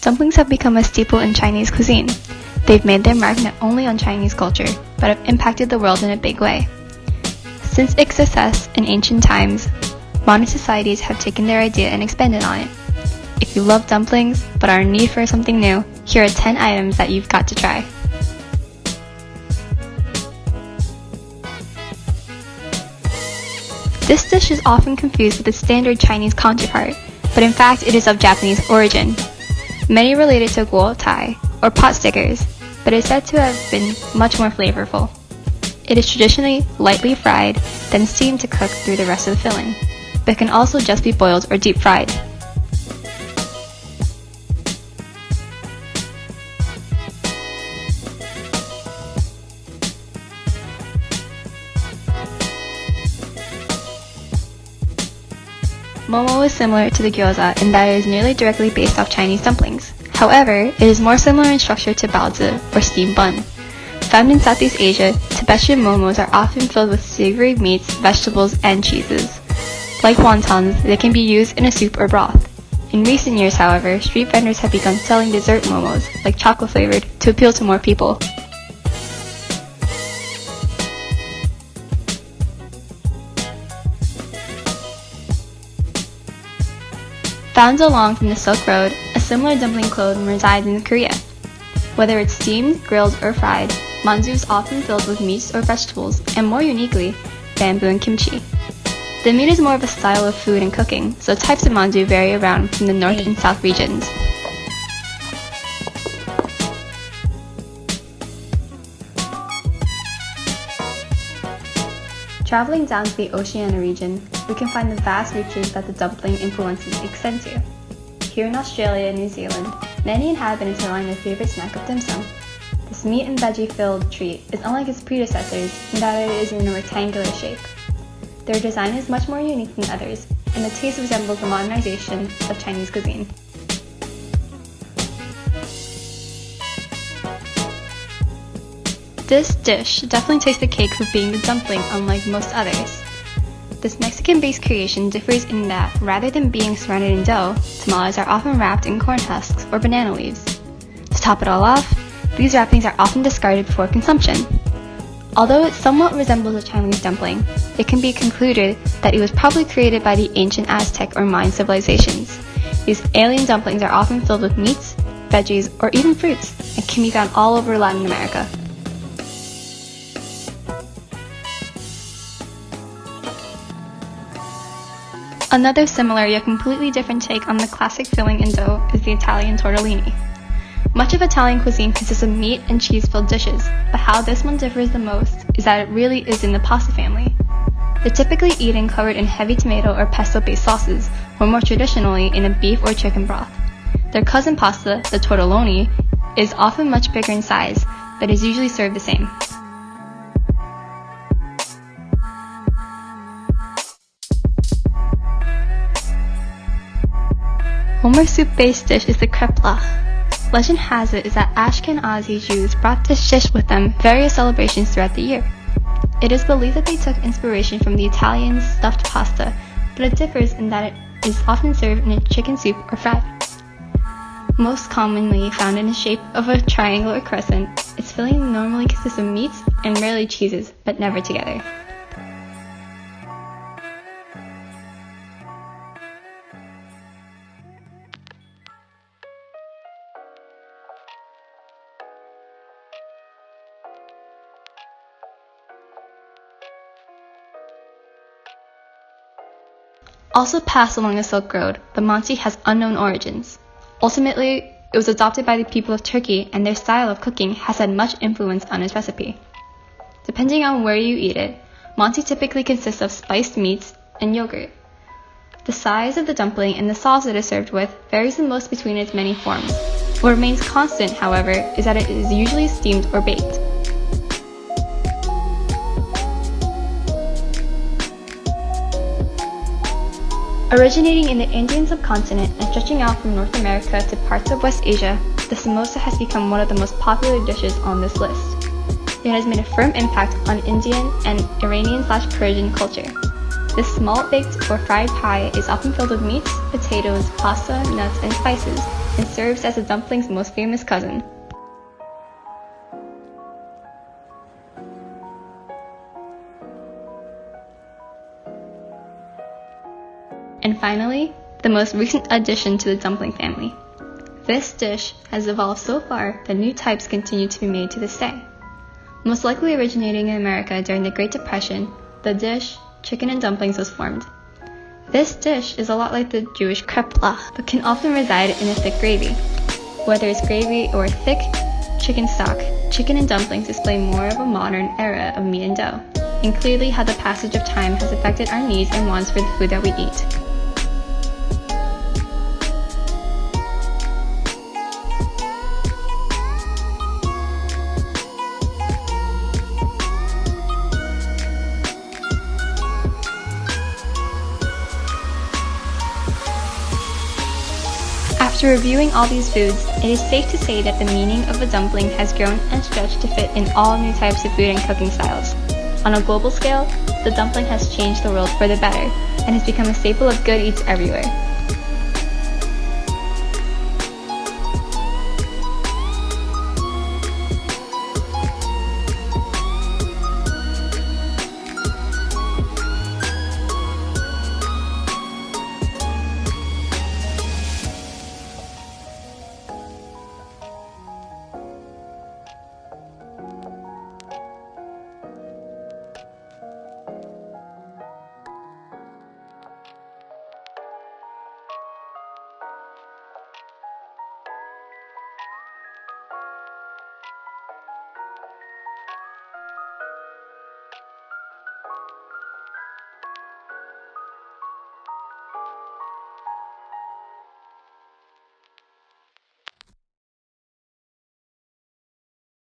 Dumplings have become a staple in Chinese cuisine. They've made their mark not only on Chinese culture, but have impacted the world in a big way. Since its success in ancient times, modern societies have taken their idea and expanded on it. If you love dumplings, but are in need for something new, here are 10 items that you've got to try. This dish is often confused with its standard Chinese counterpart, but in fact it is of Japanese origin. Many relate it to guo tai, or pot stickers, but is said to have been much more flavorful. It is traditionally lightly fried, then steamed to cook through the rest of the filling, but can also just be boiled or deep fried. Momo is similar to the gyoza in that it is nearly directly based off Chinese dumplings. However, it is more similar in structure to baozi, or steamed bun. Found in Southeast Asia, Tibetan momos are often filled with savory meats, vegetables, and cheeses. Like wontons, they can be used in a soup or broth. In recent years, however, street vendors have begun selling dessert momos, like chocolate flavored, to appeal to more people. Found along from the Silk Road, a similar dumpling clone resides in Korea. Whether it's steamed, grilled, or fried, manju is often filled with meats or vegetables, and more uniquely, bamboo and kimchi. The meat is more of a style of food and cooking, so types of manju vary around from the north and south regions. Traveling down to the Oceania region, we can find the vast reaches that the dumpling influences extend to. Here in Australia and New Zealand, many inhabitants rely on their favorite snack of dim sum. This meat and veggie-filled treat is unlike its predecessors in that it is in a rectangular shape. Their design is much more unique than others, and the taste resembles the modernization of Chinese cuisine. This dish definitely takes the cake for being the dumpling unlike most others. This Mexican-based creation differs in that, rather than being surrounded in dough, tamales are often wrapped in corn husks or banana leaves. To top it all off, these wrappings are often discarded before consumption. Although it somewhat resembles a Chinese dumpling, it can be concluded that it was probably created by the ancient Aztec or Mayan civilizations. These alien dumplings are often filled with meats, veggies, or even fruits, and can be found all over Latin America. Another similar yet completely different take on the classic filling in dough is the Italian tortellini. Much of Italian cuisine consists of meat and cheese-filled dishes, but how this one differs the most is that it really is in the pasta family. They're typically eaten covered in heavy tomato or pesto-based sauces, or more traditionally in a beef or chicken broth. Their cousin pasta, the tortelloni, is often much bigger in size, but is usually served the same. One more soup-based dish is the KREPLACH. Legend has it is that Ashkenazi Jews brought this dish with them various celebrations throughout the year. It is believed that they took inspiration from the Italian stuffed pasta, but it differs in that it is often served in a chicken soup or fried. Most commonly found in the shape of a triangle or crescent, its filling normally consists of meats and rarely cheeses, but never together. Also passed along the Silk Road, the manti has unknown origins. Ultimately, it was adopted by the people of Turkey, and their style of cooking has had much influence on its recipe. Depending on where you eat it, manti typically consists of spiced meats and yogurt. The size of the dumpling and the sauce it is served with varies the most between its many forms. What remains constant, however, is that it is usually steamed or baked. Originating in the Indian subcontinent and stretching out from North America to parts of West Asia, the samosa has become one of the most popular dishes on this list. It has made a firm impact on Indian and Iranian/Persian culture. This small baked or fried pie is often filled with meats, potatoes, pasta, nuts, and spices, and serves as the dumpling's most famous cousin. And finally, the most recent addition to the dumpling family. This dish has evolved so far that new types continue to be made to this day. Most likely originating in America during the Great Depression, the dish, chicken and dumplings, was formed. This dish is a lot like the Jewish KREPLACH, but can often reside in a thick gravy. Whether it's gravy or thick chicken stock, chicken and dumplings display more of a modern era of meat and dough, and clearly how the passage of time has affected our needs and wants for the food that we eat. After reviewing all these foods, it is safe to say that the meaning of a dumpling has grown and stretched to fit in all new types of food and cooking styles. On a global scale, the dumpling has changed the world for the better and has become a staple of good eats everywhere.